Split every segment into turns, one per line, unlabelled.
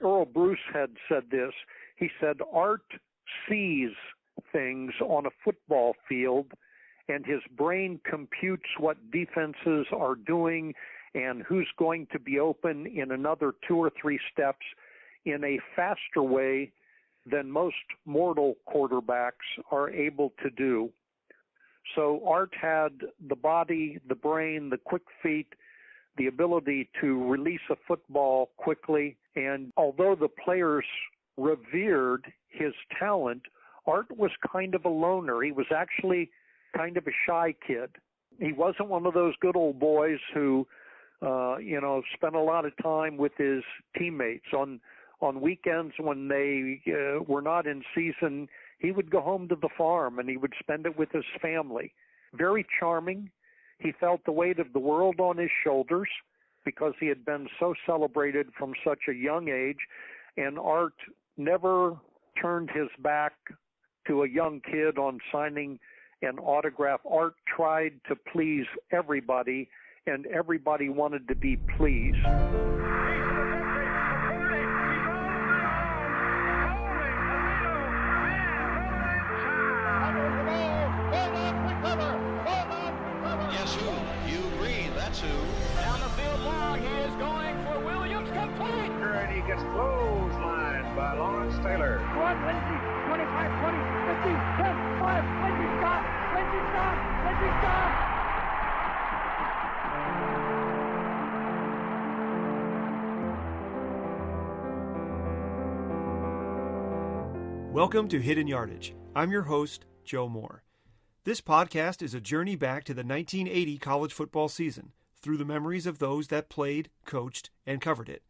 Earl Bruce had said this. He said, art sees things on a football field, and his brain computes what defenses are doing and who's going to be open in another 2 or 3 steps in a faster way than most mortal quarterbacks are able to do. So Art had the body, the brain, the quick feet, the ability to release a football quickly. And although the players revered his talent, Art was kind of a loner. He was actually kind of a shy kid. He wasn't one of those good old boys who, spent a lot of time with his teammates. On weekends when they were not in season, he would go home to the farm and he would spend it with his family. Very charming. He felt the weight of the world on his shoulders because he had been so celebrated from such a young age. And Art never turned his back to a young kid on signing an autograph. Art tried to please everybody, and everybody wanted to be pleased.
Yes, who? You agree, that's who.
Down the field long, he is going for Williams, complete.
And he gets clotheslined by Lawrence Taylor.
1, 25, 20, 15, 10, 5, Lindsey stop, Lindsey stop, Lindsey stop.
Welcome to Hidden Yardage. I'm your host, Joe Moore. This podcast is a journey back to the 1980 college football season through the memories of those that played, coached, and covered it.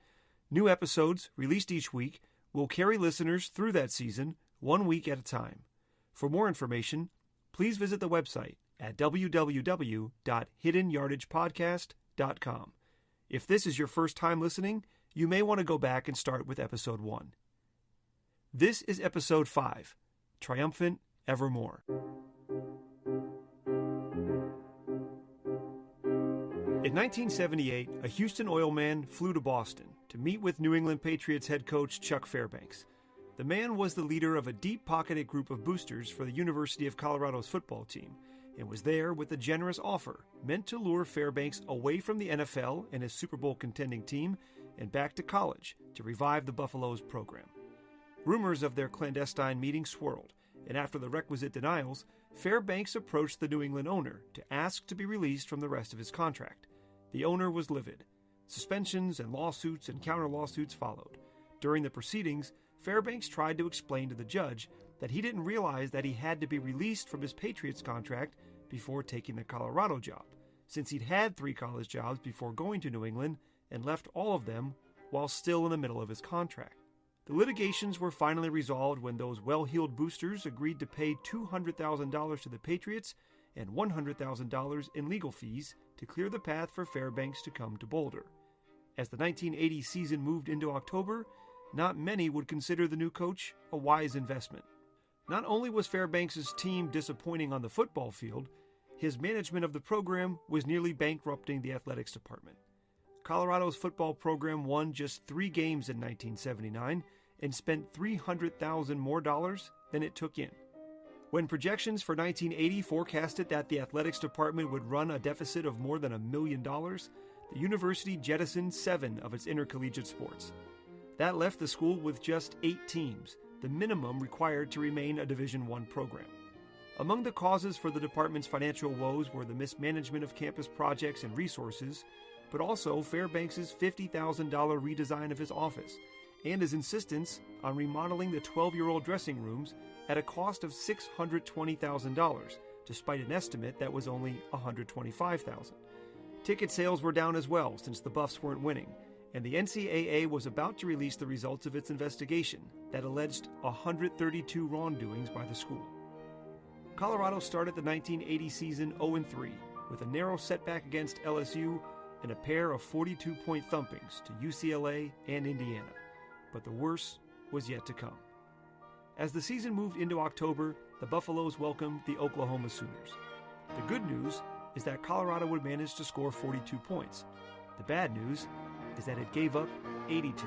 New episodes, released each week, will carry listeners through that season 1 week at a time. For more information, please visit the website at www.hiddenyardagepodcast.com. If this is your first time listening, you may want to go back and start with episode 1. This is episode 5, Triumphant, Evermore. In 1978, a Houston oil man flew to Boston to meet with New England Patriots head coach Chuck Fairbanks. The man was the leader of a deep-pocketed group of boosters for the University of Colorado's football team and was there with a generous offer meant to lure Fairbanks away from the NFL and his Super Bowl contending team and back to college to revive the Buffaloes program. Rumors of their clandestine meeting swirled, and after the requisite denials, Fairbanks approached the New England owner to ask to be released from the rest of his contract. The owner was livid. Suspensions and lawsuits and counter-lawsuits followed. During the proceedings, Fairbanks tried to explain to the judge that he didn't realize that he had to be released from his Patriots contract before taking the Colorado job, since he'd had 3 college jobs before going to New England and left all of them while still in the middle of his contract. The litigations were finally resolved when those well-heeled boosters agreed to pay $200,000 to the Patriots and $100,000 in legal fees to clear the path for Fairbanks to come to Boulder. As the 1980 season moved into October, not many would consider the new coach a wise investment. Not only was Fairbanks' team disappointing on the football field, his management of the program was nearly bankrupting the athletics department. Colorado's football program won just 3 games in 1979 and spent $300,000 more than it took in. When projections for 1980 forecasted that the athletics department would run a deficit of more than $1 million, the university jettisoned 7 of its intercollegiate sports. That left the school with just 8 teams, the minimum required to remain a Division I program. Among the causes for the department's financial woes were the mismanagement of campus projects and resources, but also Fairbanks' $50,000 redesign of his office and his insistence on remodeling the 12-year-old dressing rooms at a cost of $620,000, despite an estimate that was only $125,000. Ticket sales were down as well since the Buffs weren't winning, and the NCAA was about to release the results of its investigation that alleged 132 wrongdoings by the school. Colorado started the 1980 season 0-3, with a narrow setback against LSU and a pair of 42-point thumpings to UCLA and Indiana. But the worst was yet to come. As the season moved into October, the Buffaloes welcomed the Oklahoma Sooners. The good news is that Colorado would manage to score 42 points. The bad news is that it gave up 82.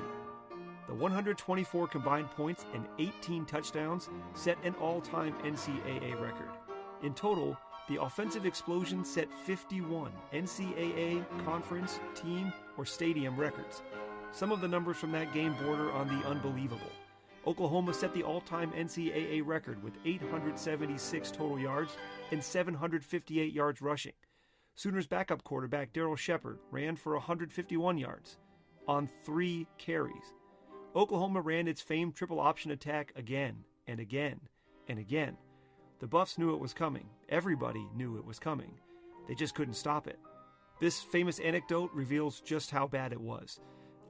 The 124 combined points and 18 touchdowns set an all-time NCAA record. In total, the offensive explosion set 51 NCAA conference, team, or stadium records. Some of the numbers from that game border on the unbelievable. Oklahoma set the all-time NCAA record with 876 total yards and 758 yards rushing. Sooners backup quarterback Darryl Shepard ran for 151 yards on 3 carries. Oklahoma ran its famed triple option attack again and again and again. The Buffs knew it was coming. Everybody knew it was coming. They just couldn't stop it. This famous anecdote reveals just how bad it was.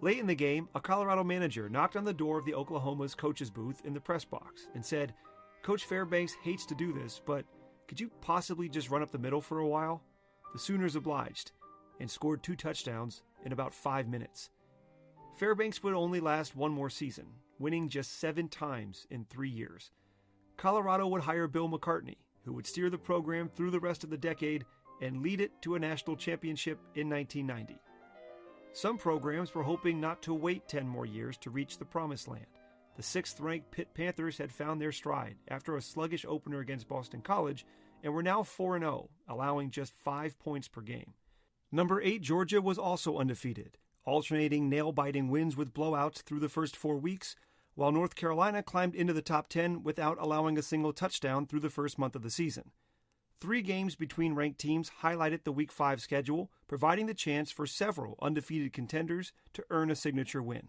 Late in the game, a Colorado manager knocked on the door of the Oklahoma's coach's booth in the press box and said, "Coach Fairbanks hates to do this, but could you possibly just run up the middle for a while?" The Sooners obliged and scored 2 touchdowns in about 5 minutes. Fairbanks would only last one more season, winning just 7 times in 3 years. Colorado would hire Bill McCartney, who would steer the program through the rest of the decade and lead it to a national championship in 1990. Some programs were hoping not to wait 10 more years to reach the promised land. The 6th-ranked Pitt Panthers had found their stride after a sluggish opener against Boston College and were now 4-0, allowing just 5 points per game. Number 8 Georgia was also undefeated, alternating nail-biting wins with blowouts through the first 4 weeks, while North Carolina climbed into the top 10 without allowing a single touchdown through the first month of the season. 3 games between ranked teams highlighted the Week 5 schedule, providing the chance for several undefeated contenders to earn a signature win.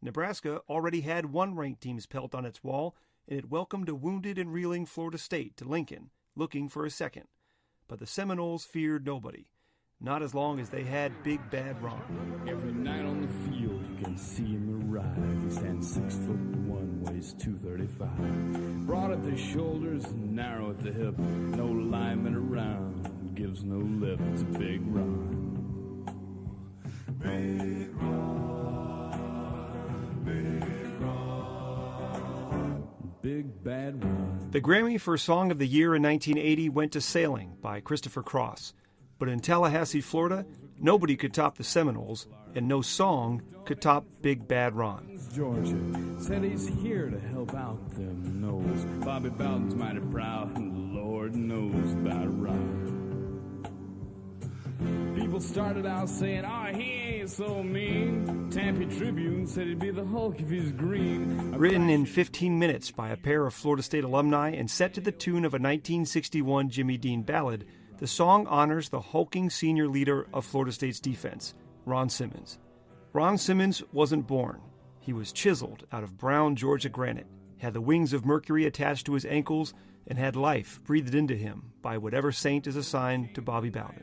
Nebraska already had one ranked team's pelt on its wall, and it welcomed a wounded and reeling Florida State to Lincoln, looking for a second. But the Seminoles feared nobody. Not as long as they had Big Bad Ron.
Every night on the field, you can see him arrive. He stands 6'1", weighs 235. Broad at the shoulders, narrow at the hip. No lineman around, gives no lip to Big Ron. Big Ron, Big Ron, Big Bad Ron.
The Grammy for Song of the Year in 1980 went to Sailing by Christopher Cross. But in Tallahassee, Florida, nobody could top the Seminoles, and no song could top Big Bad Ron.
Georgia said he's here to help out them Knowles. Bobby Bowden's mighty proud, and the Lord knows about Ron. People started out saying, "Oh, he ain't so mean." Tempe Tribune said he'd be the Hulk if he's green.
Written in 15 minutes by a pair of Florida State alumni and set to the tune of a 1961 Jimmy Dean ballad, the song honors the hulking senior leader of Florida State's defense, Ron Simmons. Ron Simmons wasn't born. He was chiseled out of brown Georgia granite, had the wings of Mercury attached to his ankles, and had life breathed into him by whatever saint is assigned to Bobby Bowden.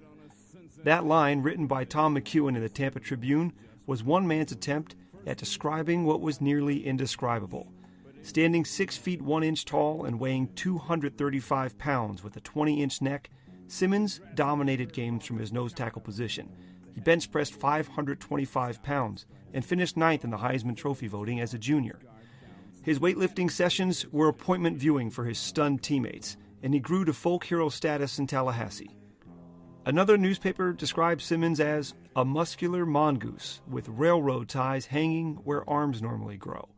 That line, written by Tom McEwen in the Tampa Tribune, was one man's attempt at describing what was nearly indescribable. Standing 6 feet 1 inch tall and weighing 235 pounds with a 20-inch neck, Simmons dominated games from his nose tackle position. He bench pressed 525 pounds and finished 9th in the Heisman Trophy voting as a junior. His weightlifting sessions were appointment viewing for his stunned teammates, and he grew to folk hero status in Tallahassee. Another newspaper described Simmons as a muscular mongoose with railroad ties hanging where arms normally grow.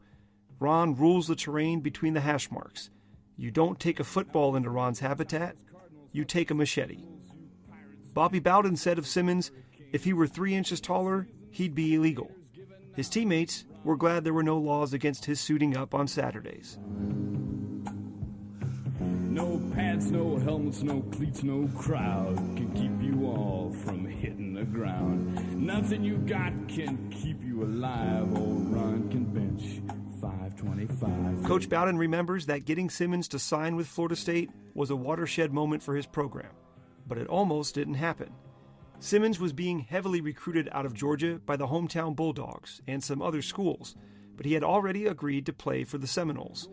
Ron rules the terrain between the hash marks. You don't take a football into Ron's habitat, you take a machete. Bobby Bowden said of Simmons, if he were 3 inches taller, he'd be illegal. His teammates were glad there were no laws against his suiting up on Saturdays.
No pads, no helmets, no cleats, no crowd can keep you all from hitting the ground. Nothing you got can keep you alive. Old Ron can bench 525.
Coach Bowden remembers that getting Simmons to sign with Florida State was a watershed moment for his program, but it almost didn't happen. Simmons was being heavily recruited out of Georgia by the hometown Bulldogs and some other schools, but he had already agreed to play for the Seminoles.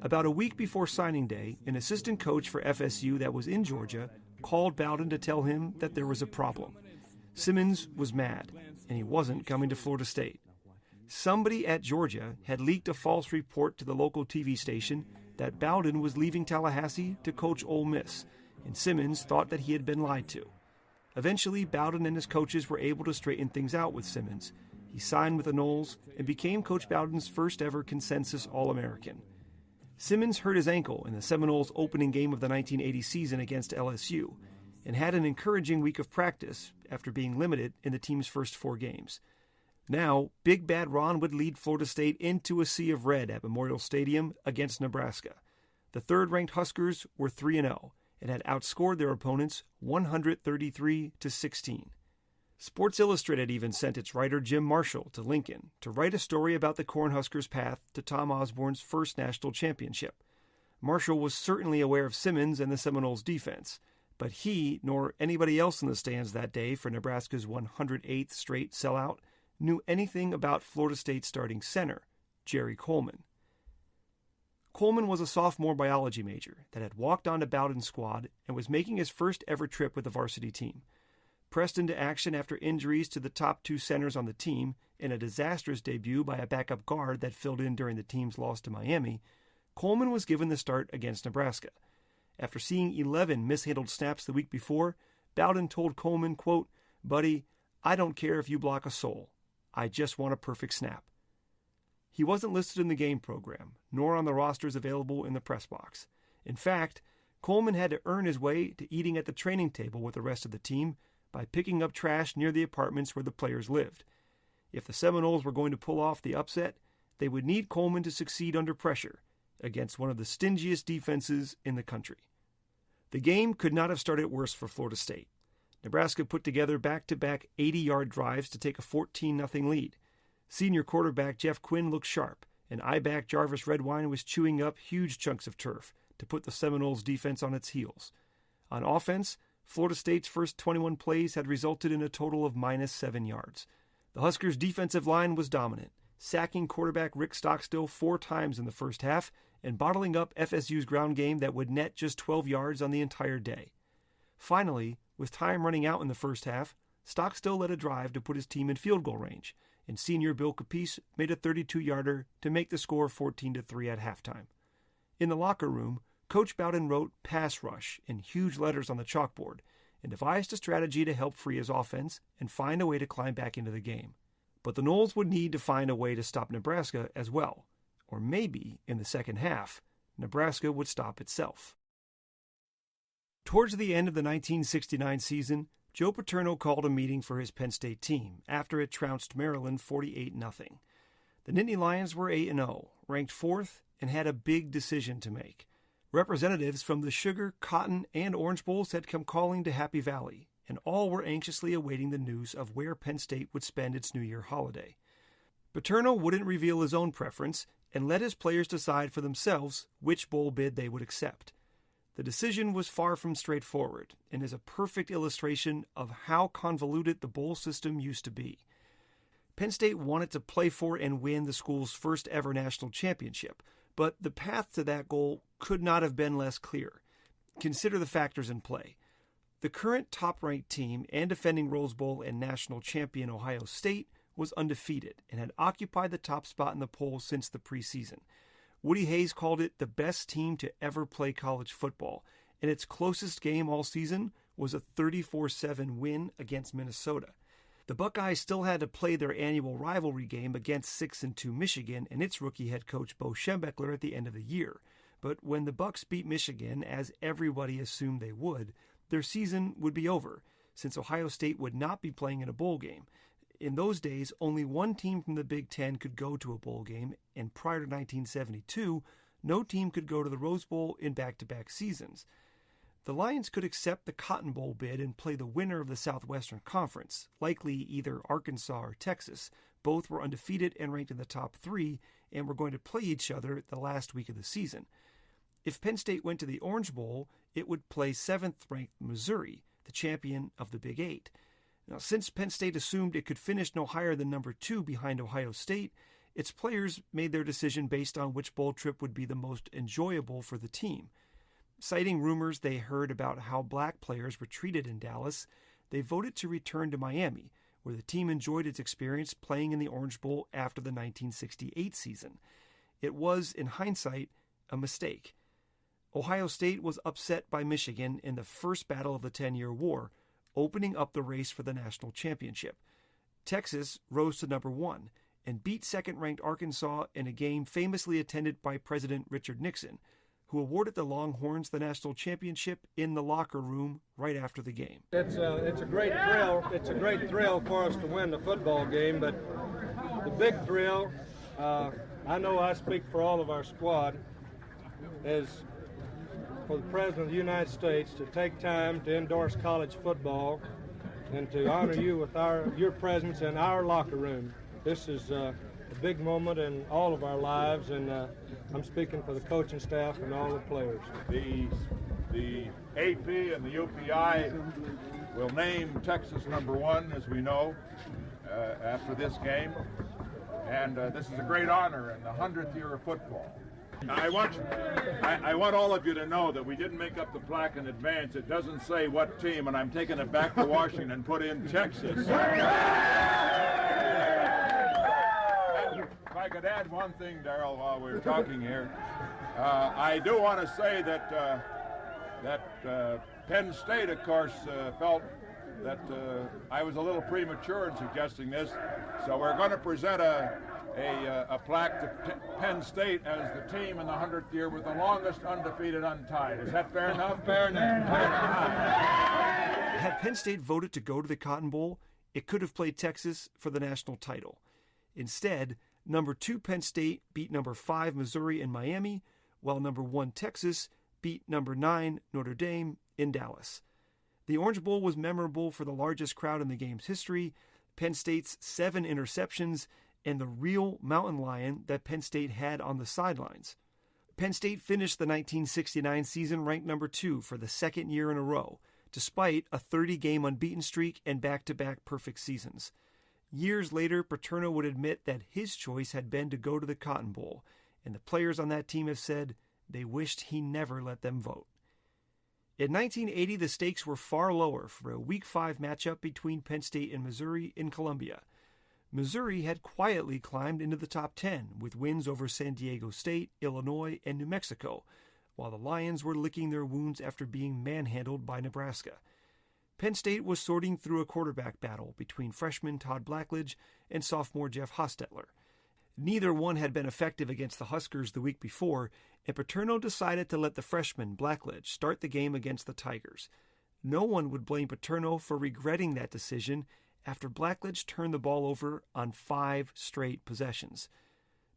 About a week before signing day, an assistant coach for FSU that was in Georgia called Bowden to tell him that there was a problem. Simmons was mad, and he wasn't coming to Florida State. Somebody at Georgia had leaked a false report to the local TV station that Bowden was leaving Tallahassee to coach Ole Miss, and Simmons thought that he had been lied to. Eventually, Bowden and his coaches were able to straighten things out with Simmons. He signed with the Noles and became Coach Bowden's first ever consensus All-American. Simmons hurt his ankle in the Seminoles' opening game of the 1980 season against LSU and had an encouraging week of practice after being limited in the team's first 4 games. Now, Big Bad Ron would lead Florida State into a sea of red at Memorial Stadium against Nebraska. The third-ranked Huskers were 3-0 and had outscored their opponents 133-16. Sports Illustrated even sent its writer Jim Marshall to Lincoln to write a story about the Cornhuskers' path to Tom Osborne's first national championship. Marshall was certainly aware of Simmons and the Seminoles' defense, but he, nor anybody else in the stands that day for Nebraska's 108th straight sellout, knew anything about Florida State's starting center, Jerry Coleman. Coleman was a sophomore biology major that had walked onto Bowden's squad and was making his first ever trip with the varsity team. Pressed into action after injuries to the top 2 centers on the team and a disastrous debut by a backup guard that filled in during the team's loss to Miami, Coleman was given the start against Nebraska. After seeing 11 mishandled snaps the week before, Bowden told Coleman, quote, "Buddy, I don't care if you block a soul. I just want a perfect snap." He wasn't listed in the game program, nor on the rosters available in the press box. In fact, Coleman had to earn his way to eating at the training table with the rest of the team by picking up trash near the apartments where the players lived. If the Seminoles were going to pull off the upset, they would need Coleman to succeed under pressure against one of the stingiest defenses in the country. The game could not have started worse for Florida State. Nebraska put together back-to-back 80-yard drives to take a 14-0 lead. Senior quarterback Jeff Quinn looked sharp, and I-back Jarvis Redwine was chewing up huge chunks of turf to put the Seminoles' defense on its heels. On offense, Florida State's first 21 plays had resulted in a total of -7 yards. The Huskers' defensive line was dominant, sacking quarterback Rick Stockstill 4 times in the first half and bottling up FSU's ground game that would net just 12 yards on the entire day. Finally, with time running out in the first half, Stockstill led a drive to put his team in field goal range, and senior Bill Capice made a 32-yarder to make the score 14-3 at halftime. In the locker room, Coach Bowden wrote "pass rush" in huge letters on the chalkboard and devised a strategy to help free his offense and find a way to climb back into the game. But the Noles would need to find a way to stop Nebraska as well. Or maybe, in the second half, Nebraska would stop itself. Towards the end of the 1969 season, Joe Paterno called a meeting for his Penn State team after it trounced Maryland 48-0. The Nittany Lions were 8-0, ranked 4th, and had a big decision to make. Representatives from the Sugar, Cotton, and Orange Bowls had come calling to Happy Valley, and all were anxiously awaiting the news of where Penn State would spend its New Year holiday. Paterno wouldn't reveal his own preference and let his players decide for themselves which bowl bid they would accept. The decision was far from straightforward and is a perfect illustration of how convoluted the bowl system used to be. Penn State wanted to play for and win the school's first ever national championship, but the path to that goal could not have been less clear. Consider the factors in play. The current top-ranked team and defending Rose Bowl and national champion Ohio State was undefeated and had occupied the top spot in the poll since the preseason. Woody Hayes called it the best team to ever play college football, and its closest game all season was a 34-7 win against Minnesota. The Buckeyes still had to play their annual rivalry game against 6-2 Michigan and its rookie head coach Bo Schembechler at the end of the year. But when the Bucks beat Michigan, as everybody assumed they would, their season would be over, since Ohio State would not be playing in a bowl game. In those days, only one team from the Big Ten could go to a bowl game, and prior to 1972, no team could go to the Rose Bowl in back-to-back seasons. The Lions could accept the Cotton Bowl bid and play the winner of the Southwestern Conference, likely either Arkansas or Texas. Both were undefeated and ranked in the top 3, and were going to play each other the last week of the season. If Penn State went to the Orange Bowl, it would play 7th-ranked Missouri, the champion of the Big 8. Now, since Penn State assumed it could finish no higher than number 2 behind Ohio State, its players made their decision based on which bowl trip would be the most enjoyable for the team. Citing rumors they heard about how black players were treated in Dallas, they voted to return to Miami, where the team enjoyed its experience playing in the Orange Bowl after the 1968 season. It was, in hindsight, a mistake. Ohio State was upset by Michigan in the first battle of the 10-Year War, opening up the race for the national championship. Texas rose to number 1 and beat second-ranked Arkansas in a game famously attended by President Richard Nixon, who awarded the Longhorns the national championship in the locker room right after the game.
It's a great thrill. It's a great thrill for us to win the football game, but the big thrill, I know I speak for all of our squad, is for the President of the United States to take time to endorse college football and to honor you with your presence in our locker room. This is a big moment in all of our lives, and I'm speaking for the coaching staff and all the players.
The AP and the UPI will name Texas number 1, as we know, after this game. And this is a great honor in the 100th year of football. I want all of you to know that we didn't make up the plaque in advance. It doesn't say what team, and I'm taking it back to Washington and put in Texas. If I could add one thing, Darrell, while we're talking here, I do want to say that Penn State, of course, felt that I was a little premature in suggesting this, so we're going to present a plaque to Penn State as the team in the 100th year with the longest undefeated untied. Is that fair enough? Fair enough.
Had Penn State voted to go to the Cotton Bowl, it could have played Texas for the national title. Instead, number 2 Penn State beat number 5 Missouri in Miami, while number 1 Texas beat number 9 Notre Dame in Dallas. The Orange Bowl was memorable for the largest crowd in the game's history, Penn State's 7 interceptions, and the real mountain lion that Penn State had on the sidelines. Penn State finished the 1969 season ranked number 2 for the second year in a row, despite a 30-game unbeaten streak and back-to-back perfect seasons. Years later, Paterno would admit that his choice had been to go to the Cotton Bowl, and the players on that team have said they wished he never let them vote. In 1980, the stakes were far lower for a Week 5 matchup between Penn State and Missouri in Columbia. Missouri had quietly climbed into the top 10 with wins over San Diego State, Illinois, and New Mexico, while the Lions were licking their wounds after being manhandled by Nebraska. Penn State was sorting through a quarterback battle between freshman Todd Blackledge and sophomore Jeff Hostetler. Neither one had been effective against the Huskers the week before, and Paterno decided to let the freshman Blackledge start the game against the Tigers. No one would blame Paterno for regretting that decision after Blackledge turned the ball over on 5 straight possessions.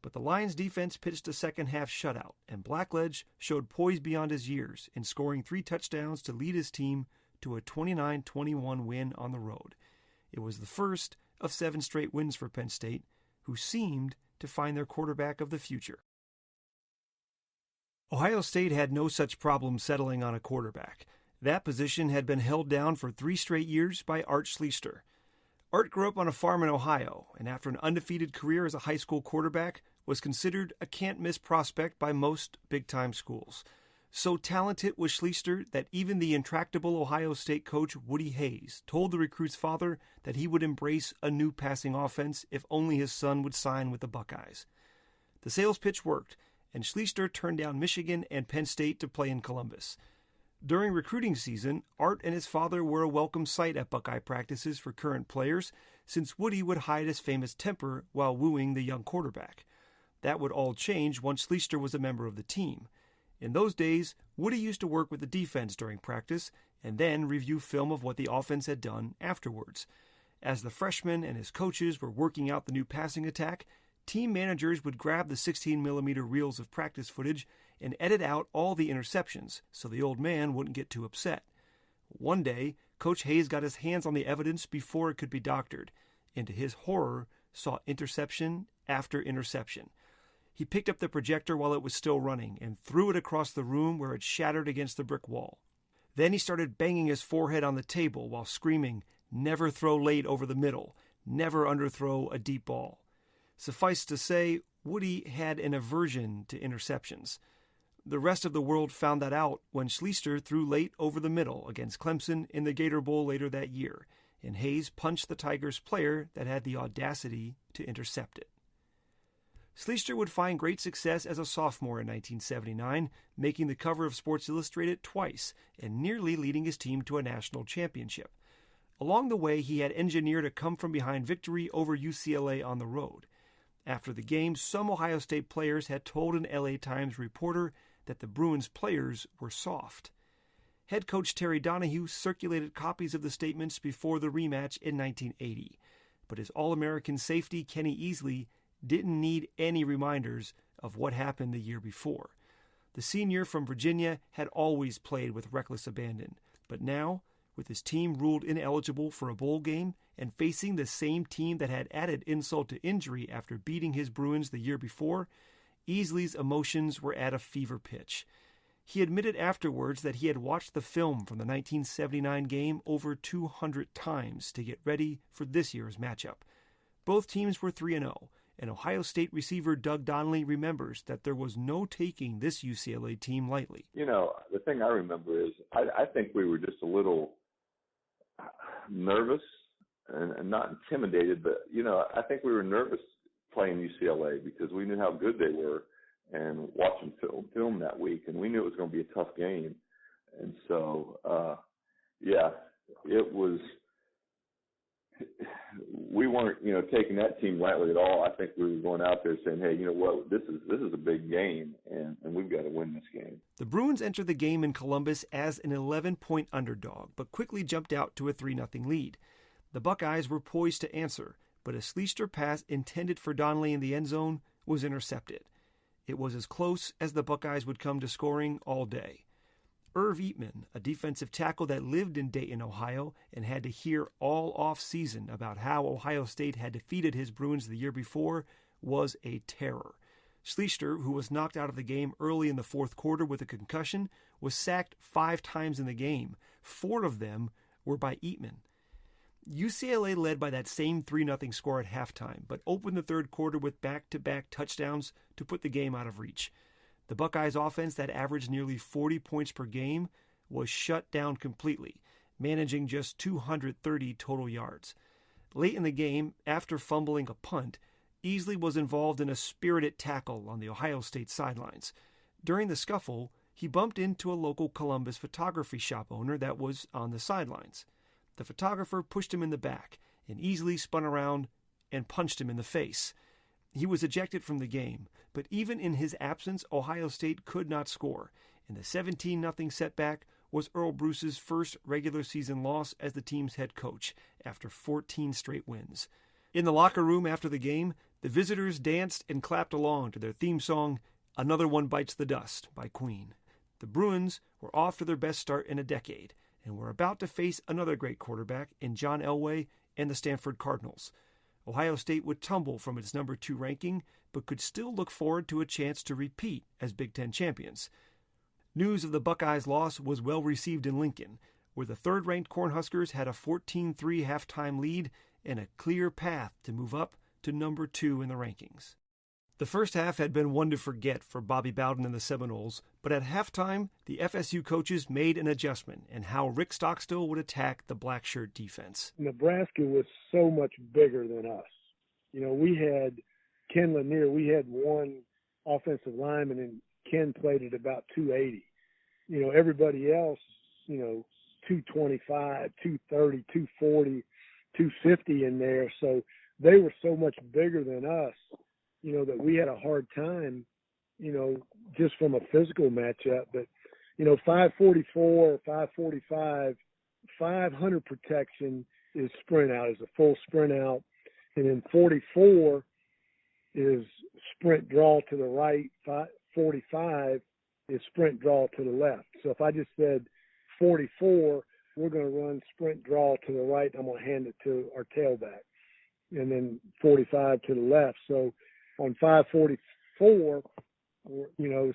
But the Lions' defense pitched a second-half shutout, and Blackledge showed poise beyond his years in scoring 3 touchdowns to lead his team to a 29-21 win on the road. It was the first of 7 straight wins for Penn State, who seemed to find their quarterback of the future. Ohio State had no such problem settling on a quarterback. That position had been held down for 3 straight years by Art Schlichter. Art grew up on a farm in Ohio, and after an undefeated career as a high school quarterback, was considered a can't-miss prospect by most big-time schools. So talented was Schlichter that even the intractable Ohio State coach Woody Hayes told the recruit's father that he would embrace a new passing offense if only his son would sign with the Buckeyes. The sales pitch worked, and Schlichter turned down Michigan and Penn State to play in Columbus. During recruiting season, Art and his father were a welcome sight at Buckeye practices for current players, since Woody would hide his famous temper while wooing the young quarterback. That would all change once Schlichter was a member of the team. In those days, Woody used to work with the defense during practice and then review film of what the offense had done afterwards. As the freshman and his coaches were working out the new passing attack, team managers would grab the 16mm reels of practice footage and edit out all the interceptions so the old man wouldn't get too upset. One day, Coach Hayes got his hands on the evidence before it could be doctored, and to his horror, saw interception after interception. He picked up the projector while it was still running and threw it across the room where it shattered against the brick wall. Then he started banging his forehead on the table while screaming, "Never throw late over the middle, never underthrow a deep ball." Suffice to say, Woody had an aversion to interceptions. The rest of the world found that out when Schlichter threw late over the middle against Clemson in the Gator Bowl later that year, and Hayes punched the Tigers player that had the audacity to intercept it. Schlichter would find great success as a sophomore in 1979, making the cover of Sports Illustrated twice and nearly leading his team to a national championship. Along the way, he had engineered a come-from-behind victory over UCLA on the road. After the game, some Ohio State players had told an LA Times reporter that the Bruins players were soft. Head coach Terry Donahue circulated copies of the statements before the rematch in 1980, but his All-American safety Kenny Easley didn't need any reminders of what happened the year before. The senior from Virginia had always played with reckless abandon, but now, with his team ruled ineligible for a bowl game and facing the same team that had added insult to injury after beating his Bruins the year before, Easley's emotions were at a fever pitch. He admitted afterwards that he had watched the film from the 1979 game over 200 times to get ready for this year's matchup. Both teams were 3-0, and Ohio State receiver Doug Donnelly remembers that there was no taking this UCLA team lightly.
The thing I remember is I think we were just a little nervous and not intimidated, but, I think we were nervous playing UCLA because we knew how good they were and watching film that week, and we knew it was going to be a tough game. And so, it was – we weren't, taking that team lightly at all. I think we were going out there saying, hey, you know what, this is a big game, and we've got to win this game.
The Bruins entered the game in Columbus as an 11-point underdog, but quickly jumped out to a 3-0 lead. The Buckeyes were poised to answer, but a Schleicher pass intended for Donnelly in the end zone was intercepted. It was as close as the Buckeyes would come to scoring all day. Irv Eatman, a defensive tackle that lived in Dayton, Ohio, and had to hear all off-season about how Ohio State had defeated his Bruins the year before, was a terror. Schleicher, who was knocked out of the game early in the fourth quarter with a concussion, was sacked 5 times in the game. 4 of them were by Eatman. UCLA led by that same 3-0 score at halftime, but opened the third quarter with back-to-back touchdowns to put the game out of reach. The Buckeyes' offense that averaged nearly 40 points per game was shut down completely, managing just 230 total yards. Late in the game, after fumbling a punt, Easley was involved in a spirited tackle on the Ohio State sidelines. During the scuffle, he bumped into a local Columbus photography shop owner that was on the sidelines. The photographer pushed him in the back, and Easley spun around and punched him in the face. He was ejected from the game, but even in his absence, Ohio State could not score, and the 17-0 setback was Earl Bruce's first regular season loss as the team's head coach after 14 straight wins. In the locker room after the game, the visitors danced and clapped along to their theme song, "Another One Bites the Dust" by Queen. The Bruins were off to their best start in a decade, and were about to face another great quarterback in John Elway and the Stanford Cardinals. Ohio State would tumble from its number 2 ranking, but could still look forward to a chance to repeat as Big Ten champions. News of the Buckeyes' loss was well received in Lincoln, where the third-ranked Cornhuskers had a 14-3 halftime lead and a clear path to move up to number 2 in the rankings. The first half had been one to forget for Bobby Bowden and the Seminoles, but at halftime, the FSU coaches made an adjustment in how Rick Stockstill would attack the black shirt defense.
Nebraska was so much bigger than us. We had Ken Lanier, we had one offensive lineman, and Ken played at about 280. Everybody else, 225, 230, 240, 250 in there. So they were so much bigger than us, that we had a hard time, just from a physical matchup. But, 544, 545, 500 protection is sprint out, is a full sprint out. And then 44 is sprint draw to the right. 45 is sprint draw to the left. So if I just said 44, we're going to run sprint draw to the right. I'm going to hand it to our tailback. And then 45 to the left. So on 544,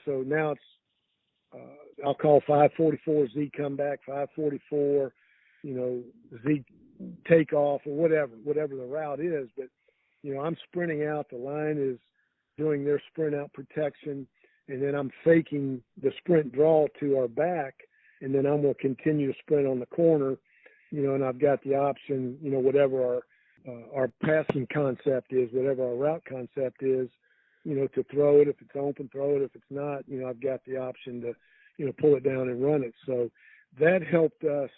so now it's, I'll call 544 Z comeback, 544, Z takeoff, or whatever the route is. But, I'm sprinting out. The line is doing their sprint out protection, and then I'm faking the sprint draw to our back, and then I'm going to continue to sprint on the corner, and I've got the option, whatever our passing concept is, whatever our route concept is, to throw it. If it's open, throw it. If it's not, I've got the option to, pull it down and run it. So that helped us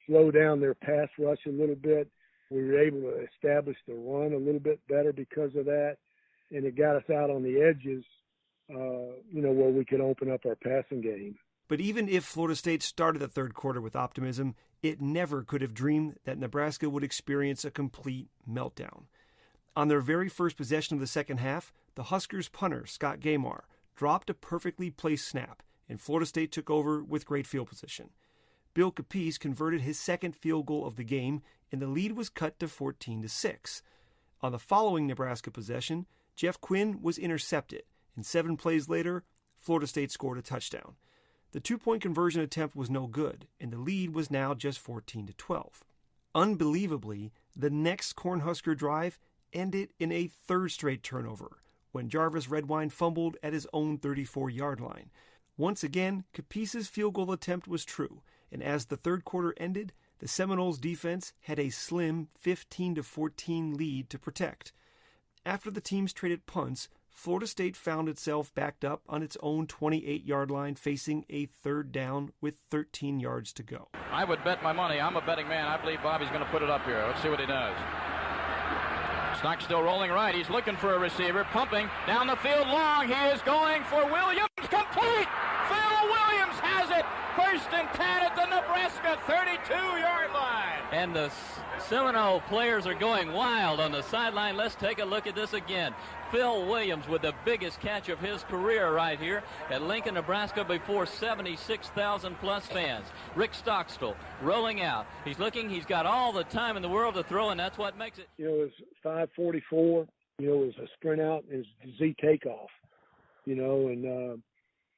slow down their pass rush a little bit. We were able to establish the run a little bit better because of that, and it got us out on the edges, where we could open up our passing game.
But even if Florida State started the third quarter with optimism, it never could have dreamed that Nebraska would experience a complete meltdown. On their very first possession of the second half, the Huskers punter, Scott Gamar, dropped a perfectly placed snap, and Florida State took over with great field position. Bill Capice converted his second field goal of the game, and the lead was cut to 14-6. On the following Nebraska possession, Jeff Quinn was intercepted, and 7 plays later, Florida State scored a touchdown. The 2-point conversion attempt was no good, and the lead was now just 14-12. Unbelievably, the next Cornhusker drive ended in a third straight turnover, when Jarvis Redwine fumbled at his own 34-yard line. Once again, Capice's field goal attempt was true, and as the third quarter ended, the Seminoles defense had a slim 15-14 lead to protect. After the teams traded punts, Florida State found itself backed up on its own 28-yard line, facing a third down with 13 yards to go.
I would bet my money. I'm a betting man. I believe Bobby's going to put it up here. Let's see what he does. Stock still rolling right. He's looking for a receiver, pumping down the field long. He is going for Williams. Complete! Phil Williams has it. 1st and 10 at the Nebraska 32-yard line.
And the Seminole players are going wild on the sideline. Let's take a look at this again. Phil Williams with the biggest catch of his career right here at Lincoln, Nebraska, before 76,000-plus fans. Rick Stockstill rolling out. He's looking. He's got all the time in the world to throw, and that's what makes it.
It was 5:44. It was a sprint out and it was Z takeoff.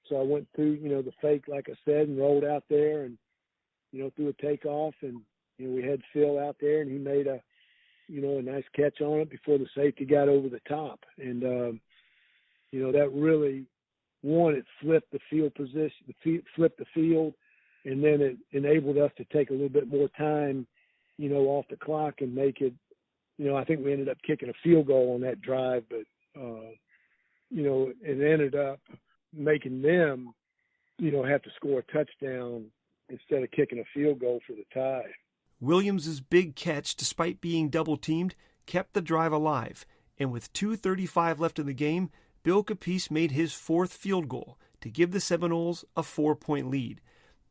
So I went through, the fake, like I said, and rolled out there and, threw a takeoff. And, we had Phil out there, and he made a nice catch on it before the safety got over the top. And, that really, it flipped the field position, flipped the field, and then it enabled us to take a little bit more time, off the clock and make it, I think we ended up kicking a field goal on that drive, but, it ended up making them, have to score a touchdown instead of kicking a field goal for the tie.
Williams' big catch, despite being double-teamed, kept the drive alive, and with 2:35 left in the game, Bill Capice made his 4th field goal to give the Seminoles a 4-point lead.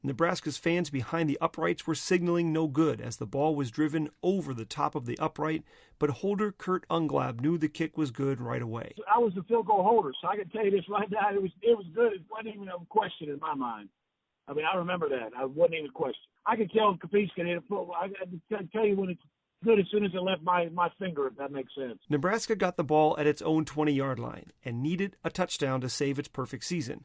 Nebraska's fans behind the uprights were signaling no good as the ball was driven over the top of the upright, but holder Kurt Unglab knew the kick was good right away.
I was the field goal holder, so I can tell you this right now. It was good. It wasn't even a question in my mind. I mean, I remember that. I wasn't even a question. I could tell Capice can hit a football. I can tell you when it's good as soon as it left my finger, if that makes sense.
Nebraska got the ball at its own 20-yard line and needed a touchdown to save its perfect season.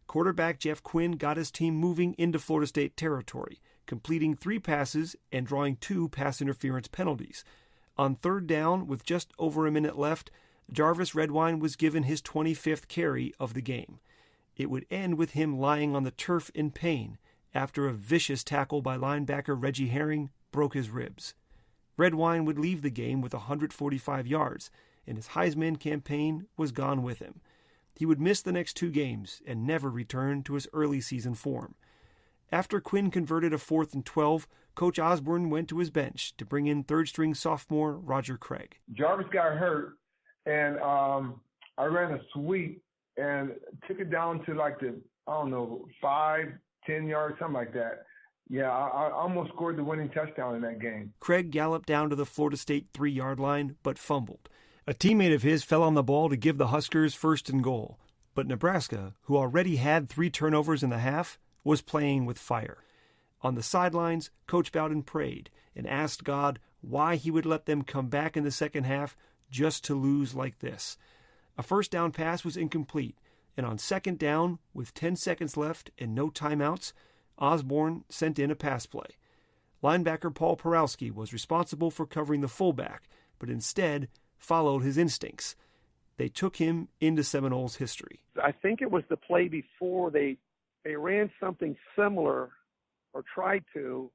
Quarterback Jeff Quinn got his team moving into Florida State territory, completing 3 passes and drawing 2 pass interference penalties. On third down, with just over a minute left, Jarvis Redwine was given his 25th carry of the game. It would end with him lying on the turf in pain after a vicious tackle by linebacker Reggie Herring broke his ribs. Redwine would leave the game with 145 yards, and his Heisman campaign was gone with him. He would miss the next 2 games and never return to his early season form. After Quinn converted a 4th and 12, Coach Osborne went to his bench to bring in third-string sophomore Roger Craig.
Jarvis got hurt, and I ran a sweep and took it down to 5, 10 yards, something like that. Yeah, I almost scored the winning touchdown in that game.
Craig galloped down to the Florida State 3-yard line, but fumbled. A teammate of his fell on the ball to give the Huskers 1st and goal, but Nebraska, who already had 3 turnovers in the half, was playing with fire. On the sidelines, Coach Bowden prayed and asked God why he would let them come back in the second half just to lose like this. A first down pass was incomplete, and on second down, with 10 seconds left and no timeouts, Osborne sent in a pass play. Linebacker Paul Porowski was responsible for covering the fullback, but instead followed his instincts. They took him into Seminoles history.
I think it was the play before they ran something similar or tried to.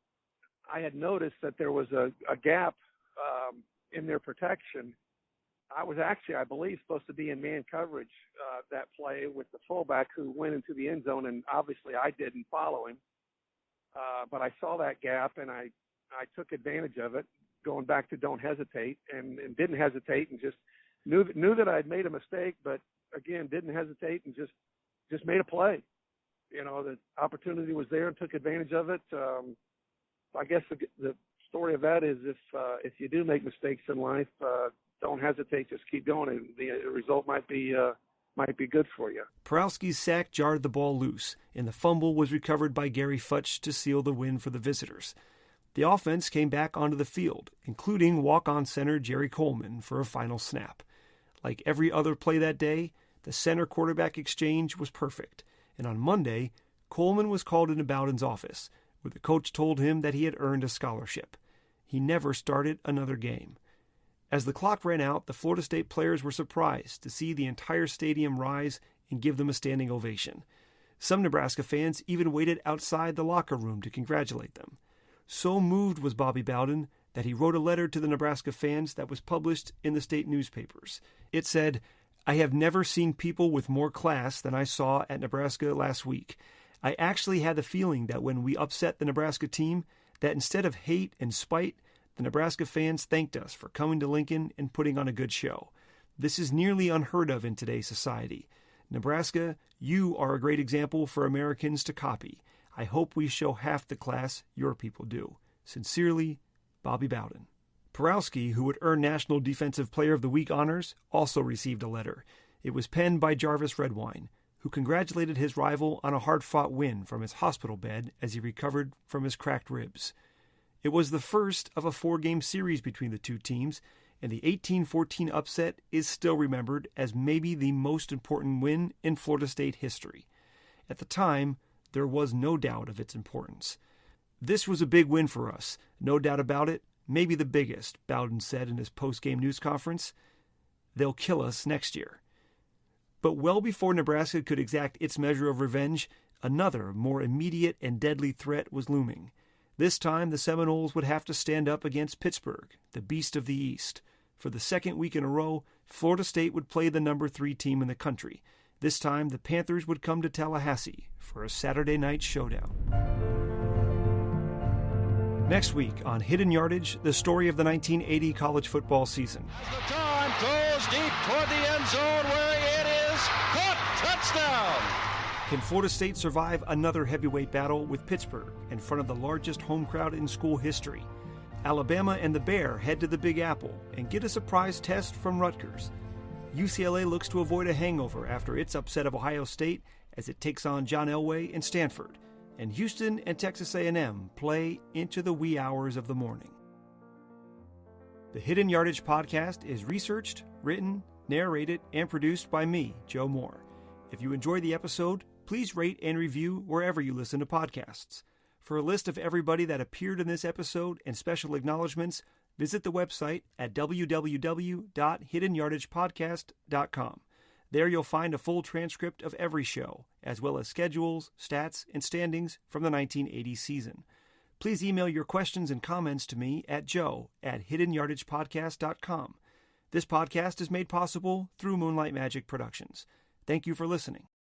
I had noticed that there was a gap in their protection. I was actually, I believe, supposed to be in man coverage that play with the fullback who went into the end zone, and obviously I didn't follow him. But I saw that gap, and I
I took advantage of it, going back to don't hesitate, and didn't hesitate, and just knew that I'd made a mistake, but again, didn't hesitate and just made a play. You know, the opportunity was there and took advantage of it. I guess the story of that is if you do make mistakes in life, don't hesitate, just keep going, and the result might be good for you.
Porowski's sack jarred the ball loose, and the fumble was recovered by Gary Futch to seal the win for the visitors. The offense came back onto the field, including walk-on center Jerry Coleman for a final snap. Like every other play that day, the center-quarterback exchange was perfect, and on Monday, Coleman was called into Bowden's office, where the coach told him that he had earned a scholarship. He never started another game. As the clock ran out, the Florida State players were surprised to see the entire stadium rise and give them a standing ovation. Some Nebraska fans even waited outside the locker room to congratulate them. So moved was Bobby Bowden that he wrote a letter to the Nebraska fans that was published in the state newspapers. It said, "I have never seen people with more class than I saw at Nebraska last week. I actually had the feeling that when we upset the Nebraska team, that instead of hate and spite, the Nebraska fans thanked us for coming to Lincoln and putting on a good show. This is nearly unheard of in today's society. Nebraska, you are a great example for Americans to copy. I hope we show half the class your people do. Sincerely, Bobby Bowden." Porowski, who would earn National Defensive Player of the Week honors, also received a letter. It was penned by Jarvis Redwine, who congratulated his rival on a hard-fought win from his hospital bed as he recovered from his cracked ribs. It was the first of a 4-game series between the two teams, and the 18-14 upset is still remembered as maybe the most important win in Florida State history. At the time, there was no doubt of its importance. "This was a big win for us, no doubt about it, maybe the biggest," Bowden said in his post-game news conference. "They'll kill us next year." But well before Nebraska could exact its measure of revenge, another, more immediate and deadly threat was looming. This time, the Seminoles would have to stand up against Pittsburgh, the beast of the East. For the second week in a row, Florida State would play the number 3 team in the country. This time, the Panthers would come to Tallahassee for a Saturday night showdown. Next week on Hidden Yardage, the story of the 1980 college football season.
As the time goes deep toward the end zone where it is caught. Touchdown!
Can Florida State survive another heavyweight battle with Pittsburgh in front of the largest home crowd in school history? Alabama and the Bear head to the Big Apple and get a surprise test from Rutgers. UCLA looks to avoid a hangover after its upset of Ohio State as it takes on John Elway and Stanford. And Houston and Texas A&M play into the wee hours of the morning. The Hidden Yardage podcast is researched, written, narrated, and produced by me, Joe Moore. If you enjoyed the episode, please rate and review wherever you listen to podcasts. For a list of everybody that appeared in this episode and special acknowledgments, visit the website at www.hiddenyardagepodcast.com. There you'll find a full transcript of every show, as well as schedules, stats, and standings from the 1980 season. Please email your questions and comments to me at joe@hiddenyardagepodcast.com. This podcast is made possible through Moonlight Magic Productions. Thank you for listening.